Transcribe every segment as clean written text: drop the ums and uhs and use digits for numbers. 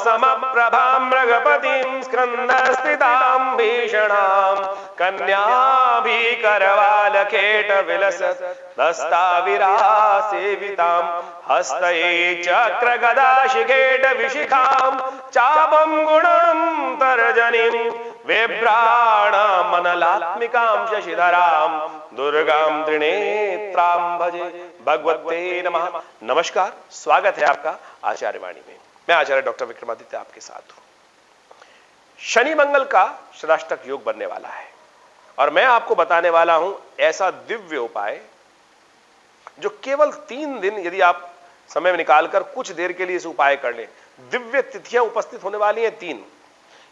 समप्रभां मृगपतिं स्कंदस्थितां भीषणां कन्याभिकरवालकेटविलसदस्ताविरासेवितां हस्तये चक्रगदाशिखेटविशिखां चापं गुणं तर्जनीं बिभ्राणमनलात्मिकां शशिधरां दुर्गां त्रिनेत्रां भजे। भगवते नमः। नमस्कार, स्वागत है आपका आचार्य वाणी में। मैं आचार्य डॉक्टर विक्रमादित्य आपके साथ हूं। शनि मंगल का षडाष्टक योग बनने वाला है और मैं आपको बताने वाला हूं ऐसा दिव्य उपाय जो केवल 3 दिन यदि आप समय निकालकर कुछ देर के लिए इस उपाय कर लें। दिव्य तिथियां उपस्थित होने वाली हैं 3।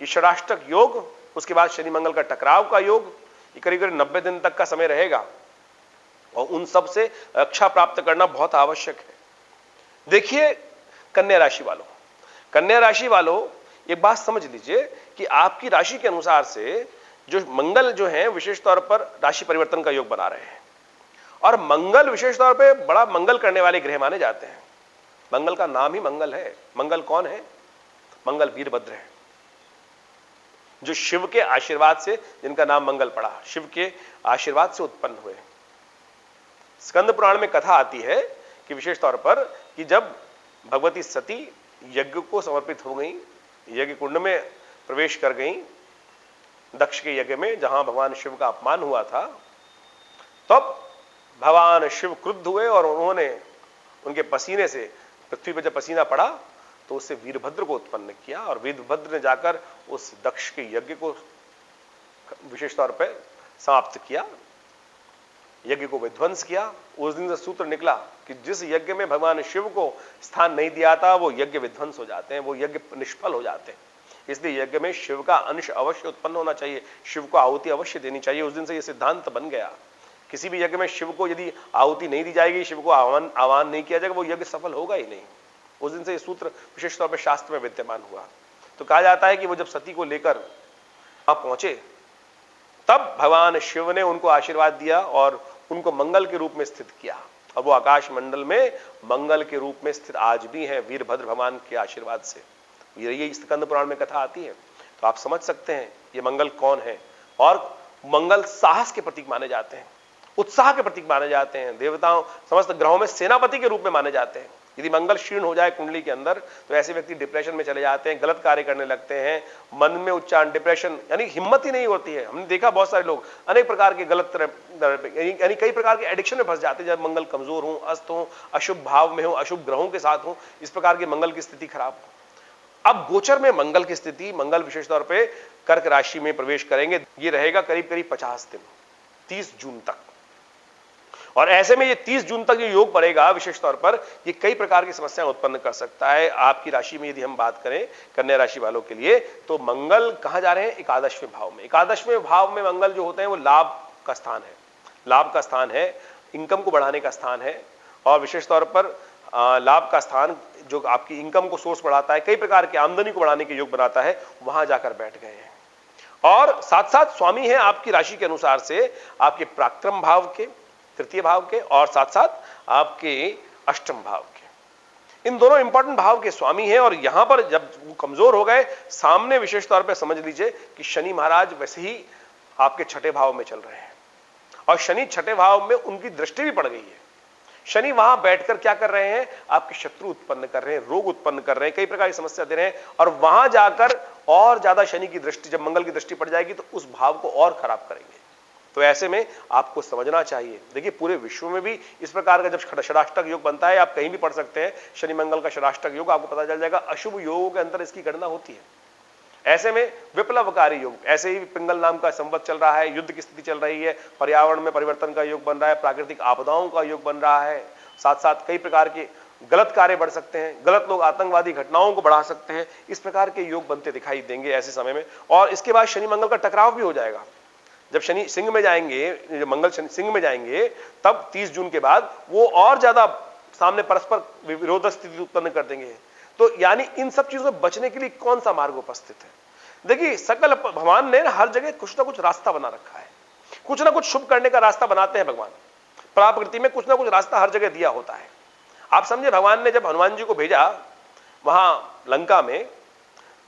ये षडाष्टक योग, उसके बाद शनि मंगल का टकराव का योग, ये करीब करीब 90 दिन तक का समय रहेगा और उन सब से रक्षा प्राप्त करना बहुत आवश्यक है। देखिए कन्या राशि वालों, कन्या राशि वालों एक बात समझ लीजिए कि आपकी राशि के अनुसार से जो मंगल जो है विशेष तौर पर राशि परिवर्तन का योग बना रहे हैं और मंगल विशेष तौर पे बड़ा मंगल करने वाले ग्रह माने जाते हैं। मंगल का नाम ही मंगल है। मंगल कौन है? मंगल वीरभद्र है, जो शिव के आशीर्वाद से, जिनका नाम मंगल पड़ा, शिव के आशीर्वाद से उत्पन्न हुए। स्कंद पुराण में कथा आती है कि विशेष तौर पर कि जब भगवती सती यज्ञ को समर्पित हो गई, यज्ञ कुंड में प्रवेश कर गई, दक्ष के यज्ञ में जहां भगवान शिव का अपमान हुआ था, तब भगवान शिव क्रुद्ध हुए और उन्होंने उनके पसीने से, पृथ्वी पर जब पसीना पड़ा तो उससे वीरभद्र को उत्पन्न किया और वीरभद्र ने जाकर उस दक्ष के यज्ञ को विशेष तौर पर समाप्त किया, यज्ञ को विध्वंस किया। उस दिन से सूत्र निकला कि जिस यज्ञ में भगवान शिव को स्थान नहीं दिया था वो यज्ञ विध्वंस हो जाते हैं, वो यज्ञ निष्फल हो जाते हैं। इसलिए यज्ञ में शिव का अंश अवश्य उत्पन्न होना चाहिए, शिव को आहुति अवश्य देनी चाहिए। उस दिन से यह सिद्धांत बन गया, किसी भी यज्ञ में शिव को यदि आहुति नहीं दी जाएगी, शिव को आह्वान नहीं किया जाएगा, वो यज्ञ सफल होगा ही नहीं। उस दिन से यह सूत्र विशेष तौर पर शास्त्र में विद्यमान हुआ। तो कहा जाता है कि वो जब सती को लेकर वहां पहुंचे तब भगवान शिव ने उनको आशीर्वाद दिया और उनको मंगल के रूप में स्थित किया। अब वो आकाश मंडल में मंगल के रूप में स्थित आज भी है वीरभद्र भगवान के आशीर्वाद से। ये स्कंद पुराण में कथा आती है, तो आप समझ सकते हैं ये मंगल कौन है। और मंगल साहस के प्रतीक माने जाते हैं, उत्साह के प्रतीक माने जाते हैं, देवताओं समस्त ग्रहों में सेनापति के रूप में माने जाते हैं। यदि मंगल क्षीण हो जाए कुंडली के अंदर तो ऐसे व्यक्ति डिप्रेशन में चले जाते हैं, गलत कार्य करने लगते हैं, मन में उच्चारण, डिप्रेशन, यानी हिम्मत ही नहीं होती है। हमने देखा बहुत सारे लोग अनेक प्रकार के गलत यानी कई प्रकार के एडिक्शन में फंस जाते हैं जब मंगल कमजोर हो, अस्त हो, अशुभ भाव में हो, अशुभ ग्रहों के साथ हो, इस प्रकार के मंगल की स्थिति खराब हो। अब गोचर में मंगल की स्थिति, मंगल विशेष तौर पर कर्क राशि में प्रवेश करेंगे, ये रहेगा करीब करीब 50 दिन, 30 जून तक। और ऐसे में ये 30 जून तक ये योग पड़ेगा, विशेष तौर पर ये कई प्रकार की समस्याएं उत्पन्न कर सकता है। आपकी राशि में यदि हम बात करें कन्या राशि वालों के लिए, तो मंगल कहां जा रहे हैं? 11वें भाव में। 11वें भाव में मंगल जो होते हैं वो लाभ का स्थान है, लाभ का स्थान है, इनकम को बढ़ाने का स्थान है और विशेष तौर पर लाभ का स्थान जो आपकी इनकम को सोर्स बढ़ाता है, कई प्रकार की आमदनी को बढ़ाने के योग बनाता है, वहां जाकर बैठ गए हैं। और साथ साथ स्वामी है आपकी राशि के अनुसार से आपके पराक्रम भाव के, तृतीय भाव के और साथ साथ आपके अष्टम भाव के। इन दोनों इंपॉर्टेंट भाव के स्वामी हैं और यहां पर जब वो कमजोर हो गए, सामने विशेष तौर पर समझ लीजिए कि शनि महाराज वैसे ही आपके 6ठे भाव में चल रहे हैं और शनि 6ठे भाव में उनकी दृष्टि भी पड़ गई है। शनि वहां बैठकर क्या कर रहे हैं? आपके शत्रु उत्पन्न कर रहे हैं, रोग उत्पन्न कर रहे हैं, कई प्रकार की समस्या दे रहे हैं और वहां जाकर और ज्यादा शनि की दृष्टि, जब मंगल की दृष्टि पड़ जाएगी तो उस भाव को और खराब करेंगे। तो ऐसे में आपको समझना चाहिए। देखिए पूरे विश्व में भी इस प्रकार का जब षडाष्टक योग बनता है, आप कहीं भी पढ़ सकते हैं शनि मंगल का षडाष्टक योग, आपको पता चल जाएगा अशुभ योगों के अंदर इसकी गणना होती है। ऐसे में विप्लवकारी योग, ऐसे ही पिंगल नाम का संवत चल रहा है, युद्ध की स्थिति चल रही है, पर्यावरण में परिवर्तन का योग बन रहा है, प्राकृतिक आपदाओं का योग बन रहा है, साथ साथ कई प्रकार के गलत कार्य बढ़ सकते हैं, गलत लोग आतंकवादी घटनाओं को बढ़ा सकते हैं, इस प्रकार के योग बनते दिखाई देंगे ऐसे समय में। और इसके बाद शनि मंगल का टकराव भी हो जाएगा। जब शनि सिंह में जाएंगे, मंगल शनि सिंह में जाएंगे, तब 30 जून के बाद वो और ज्यादा सामने परस्पर विरोध स्थिति उत्पन्न कर देंगे। तो यानी इन सब चीजों से बचने के लिए कौन सा मार्ग उपस्थित है? देखिए सकल भगवान ने हर जगह कुछ ना कुछ रास्ता बना रखा है, कुछ ना कुछ शुभ करने का रास्ता बनाते हैं भगवान। प्रकृति में कुछ ना कुछ रास्ता हर जगह दिया होता है। आप समझे, भगवान ने जब हनुमान जी को भेजा वहां लंका में,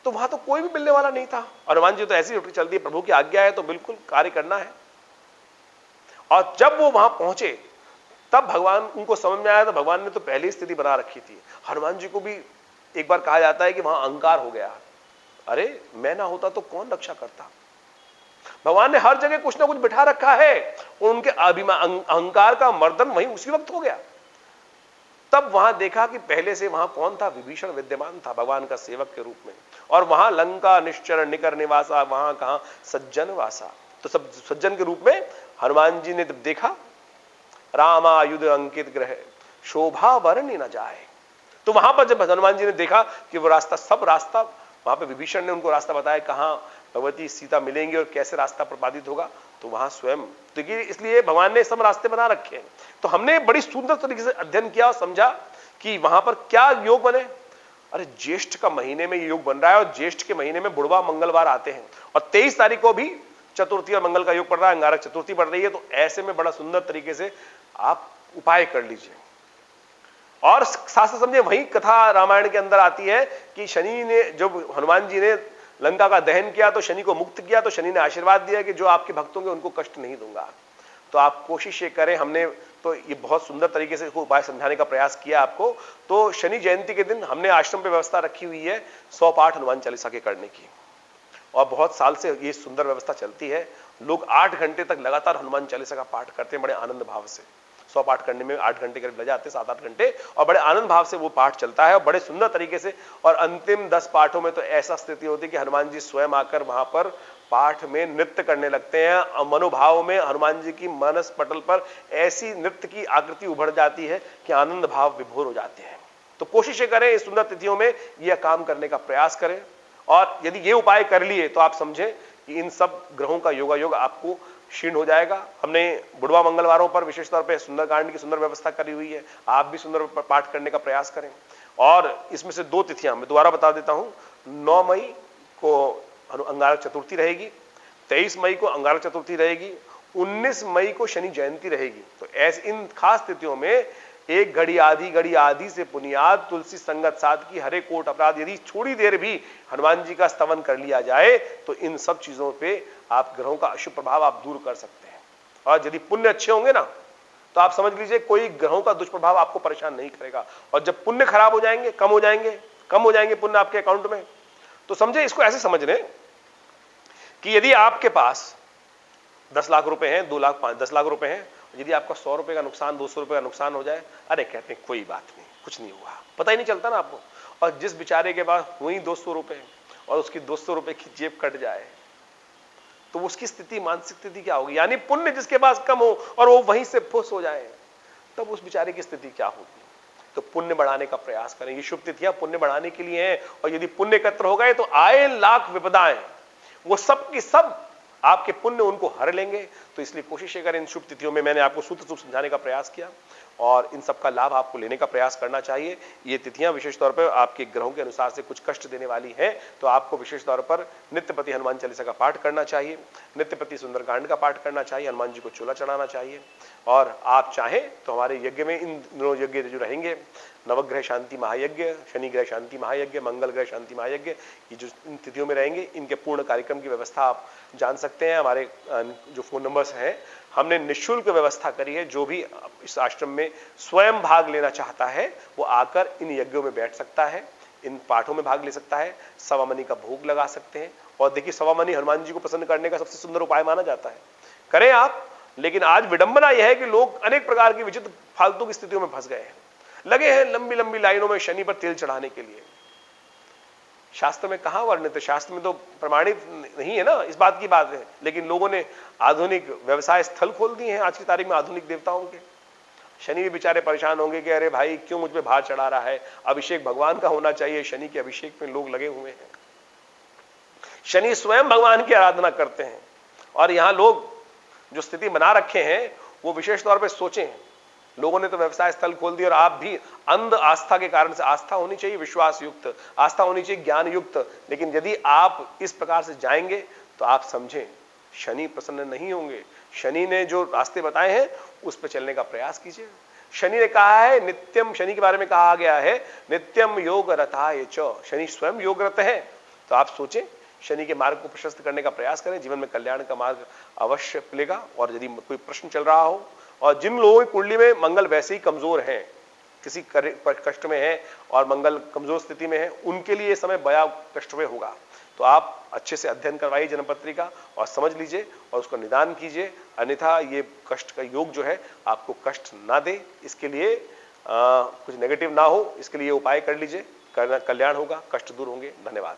तो वहां तो कोई भी मिलने वाला नहीं था। और हनुमान जी तो ऐसी ड्यूटी चलती है, प्रभु की आज्ञा है तो बिल्कुल कार्य करना है। और जब वो वहां पहुंचे तब भगवान उनको समझ में आया, तो भगवान ने तो पहली स्थिति बना रखी थी। हनुमान जी को भी एक बार कहा जाता है कि वहां अहंकार हो गया, अरे मैं ना होता तो कौन रक्षा करता। भगवान ने हर जगह कुछ ना कुछ बिठा रखा है, और उनके अहंकार का मर्दन वहीं उसी वक्त हो गया। तब वहां देखा कि पहले से वहां कौन था, विभीषण विद्यमान था भगवान का सेवक के रूप में। और वहां लंका निश्चर निकर निवासा, वहां कहां सज्जन वासा। तो सब सज्जन के रूप में हनुमान जी ने जब देखा, रामायुध अंकित ग्रह शोभा वर्णि न जाए, तो वहां पर जब हनुमान जी ने देखा कि वो रास्ता, सब रास्ता वहां पे विभीषण ने उनको रास्ता बताया कहां भगवती सीता मिलेंगी और कैसे रास्ता प्रपादित होगा, तो वहां स्वयं, तो इसलिए भगवान ने सब रास्ते बना रखे हैं। तो हमने बड़ी सुंदर तरीके से अध्ययन किया और समझा कि वहां पर क्या योग बने। अरे ज्येष्ठ का महीने में योग बन रहा है, और ज्येष्ठ के महीने में बुढ़वा मंगलवार आते हैं, और 23 तारीख को भी चतुर्थी और मंगल का योग पड़ रहा है, अंगारक चतुर्थी पड़ रही है। तो ऐसे में बड़ा सुंदर तरीके से आप उपाय कर लीजिए। और शास्त्र समझे, वही कथा रामायण के अंदर आती है कि शनि ने, जब हनुमान जी ने लंका का दहन किया तो शनि को मुक्त किया, तो शनि ने आशीर्वाद दिया कि जो आपके भक्त होंगे उनको कष्ट नहीं दूंगा। तो आप कोशिश ये करें, हमने तो ये बहुत सुंदर तरीके से उपाय समझाने का प्रयास किया आपको। तो शनि जयंती के दिन हमने आश्रम पे व्यवस्था रखी हुई है 100 पाठ हनुमान चालीसा के करने की, और बहुत साल से ये सुंदर व्यवस्था चलती है। लोग 8 घंटे तक लगातार हनुमान चालीसा का पाठ करते हैं बड़े आनंद भाव से। 100 पाठ करने में 8 घंटे करीब लग जाते हैं, 7-8 घंटे, और बड़े आनंद भाव से वो पाठ चलता है और बड़े सुंदर तरीके से। और अंतिम 10 पाठों में तो ऐसा स्थिति होती है कि हनुमान जी स्वयं आकर वहां पर पाठ में नृत्य करने लगते हैं। मनोभाव में हनुमान जी की मानस पटल पर ऐसी नृत्य की आकृति उभर जाती है कि आनंद भाव विभोर हो जाते हैं। तो कोशिश करें इस सुंदर तिथियों में यह काम करने का प्रयास करें। और यदि ये उपाय कर लिए तो आप समझें कि इन सब ग्रहों का योगायोग आपको क्षीण हो जाएगा। हमने बुढ़वा मंगलवारों पर विशेष तौर पे सुंदरकांड की सुंदर व्यवस्था करी हुई है, आप भी सुंदर पाठ करने का प्रयास करें। और इसमें से 2 तिथियां मैं दोबारा बता देता हूं। 9 मई को अंगारक चतुर्थी रहेगी, 23 मई को अंगारक चतुर्थी रहेगी, 19 मई को शनि जयंती रहेगी। तो ऐसे इन खास तिथियों में एक घड़ी आदि से पुनियाद तुलसी संगत साध की हरे कोट अपराध, यदि थोड़ी देर भी हनुमान जी का स्तवन कर लिया जाए तो इन सब चीजों पे आप ग्रहों का अशुभ प्रभाव आप दूर कर सकते हैं। और यदि पुण्य अच्छे होंगे ना, तो आप समझ लीजिए कोई ग्रहों का दुष्प्रभाव आपको परेशान नहीं करेगा। और जब पुण्य खराब हो जाएंगे, कम हो जाएंगे पुण्य आपके अकाउंट में, तो समझे, इसको ऐसे समझ लें कि यदि आपके पास 10 लाख रुपए हैं, 2 लाख 10 लाख रुपए हैं, यदि आपका 100 रुपए का नुकसान, 200 रुपए का नुकसान हो जाए, अरे कहते हैं कोई बात नहीं, कुछ नहीं हुआ, पता ही नहीं चलता ना आपको। और जिस बेचारे के पास वही 200 रुपए और उसकी 200 रुपए की जेब कट जाए, तो उसकी स्थिति, मानसिक स्थिति क्या होगी। यानी पुण्य जिसके पास कम हो और वो वहीं से फुस हो जाए, तब उस बेचारे की स्थिति क्या होगी। तो पुण्य बढ़ाने का प्रयास करें। ये शुभ तिथियां पुण्य बढ़ाने के लिए हैं, और यदि पुण्य एकत्र हो गए तो आए लाख विपदाएं वो सब की सब आपके पुण्य उनको हर लेंगे। तो इसलिए कोशिश करें इन शुभ तिथियों में, मैंने आपको सूत्र समझाने का प्रयास किया और इन सब का लाभ आपको लेने का प्रयास करना चाहिए। ये तिथियां विशेष तौर पर आपके ग्रहों के अनुसार से कुछ कष्ट देने वाली हैं, तो आपको विशेष तौर पर नित्यपति हनुमान चालीसा का पाठ करना चाहिए, नित्यपति सुंदरकांड का पाठ करना चाहिए, हनुमान जी को चोला चढ़ाना चाहिए। और आप चाहें तो हमारे यज्ञ में इन दिनों यज्ञ जो रहेंगे, नवग्रह शांति महायज्ञ, शनि ग्रह शांति महायज्ञ, मंगल ग्रह शांति महायज्ञ, ये जो इन तिथियों में रहेंगे, इनके पूर्ण कार्यक्रम की व्यवस्था आप जान सकते हैं। हमारे जो फोन नंबर्स हैं, हमने निःशुल्क व्यवस्था करी है। जो भी इस आश्रम में स्वयं भाग लेना चाहता है वो आकर इन यज्ञों में बैठ सकता है, इन पाठों में भाग ले सकता है, सवा मनी का भोग लगा सकते हैं। और देखिए, सवा मनी हनुमान जी को प्रसन्न करने का सबसे सुंदर उपाय माना जाता है, करें आप। लेकिन आज विडंबना यह है कि लोग अनेक प्रकार की विचित्र फालतू की स्थितियों में फंस गए हैं, लगे हैं लंबी लंबी लाइनों में शनि पर तेल चढ़ाने के लिए। शास्त्र में कहां वर्णित है, शास्त्र में तो प्रमाणित नहीं है ना, इस बात की बात है। लेकिन लोगों ने आधुनिक व्यवसाय स्थल खोल दिए हैं आज की तारीख में आधुनिक देवताओं के। शनि भी बेचारे परेशान होंगे कि अरे भाई क्यों मुझ पे भार चढ़ा रहा है, अभिषेक भगवान का होना चाहिए, शनि के अभिषेक में लोग लगे हुए हैं। शनि स्वयं भगवान की आराधना करते हैं, और यहां लोग जो स्थिति बना रखे हैं वो विशेष तौर पर सोचें। लोगों ने तो व्यवसाय स्थल खोल दिए, और आप भी अंध आस्था के कारण से, आस्था होनी चाहिए विश्वास युक्त, आस्था होनी चाहिए ज्ञान युक्त। लेकिन यदि आप इस प्रकार से जाएंगे तो आप समझें शनि प्रसन्न नहीं होंगे। शनि ने जो रास्ते बताए हैं उस पर चलने का प्रयास कीजिए। शनि ने कहा है नित्यम, शनि के बारे में कहा गया है नित्यम योग रथाय च, शनि स्वयं योग रत है। तो आप सोचें, शनि के मार्ग को प्रशस्त करने का प्रयास करें, जीवन में कल्याण का मार्ग अवश्य मिलेगा। और यदि कोई प्रश्न चल रहा हो, और जिन लोगों की कुंडली में मंगल वैसे ही कमजोर है, किसी कष्ट में है और मंगल कमजोर स्थिति में है, उनके लिए समय बड़ा कष्टमय होगा। तो आप अच्छे से अध्ययन करवाइए जन्मपत्री का और समझ लीजिए और उसको निदान कीजिए, अन्यथा ये कष्ट का योग जो है आपको कष्ट ना दे। इसके लिए कुछ नेगेटिव ना हो, इसके लिए उपाय कर लीजिए, कल्याण होगा, कष्ट दूर होंगे। धन्यवाद।